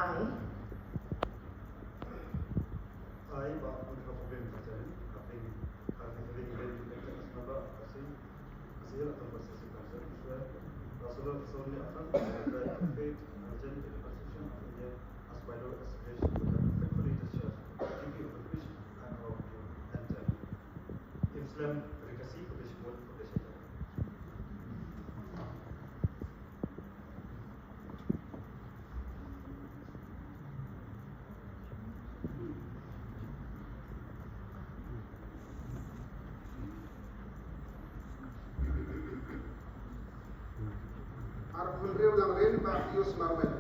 I Pak Menteri Problem Kajian, having very international Asir atau Persesi Council Israel, Rasulullah Sallallahu Alaihi Wasallam faith and agenda the constitution of India as by the association with the faithfully discharge duty of education and of to enter Islam Rikasi Kudishmul Kudishita. Menteri Ulang Lain Pak Yus Marwen.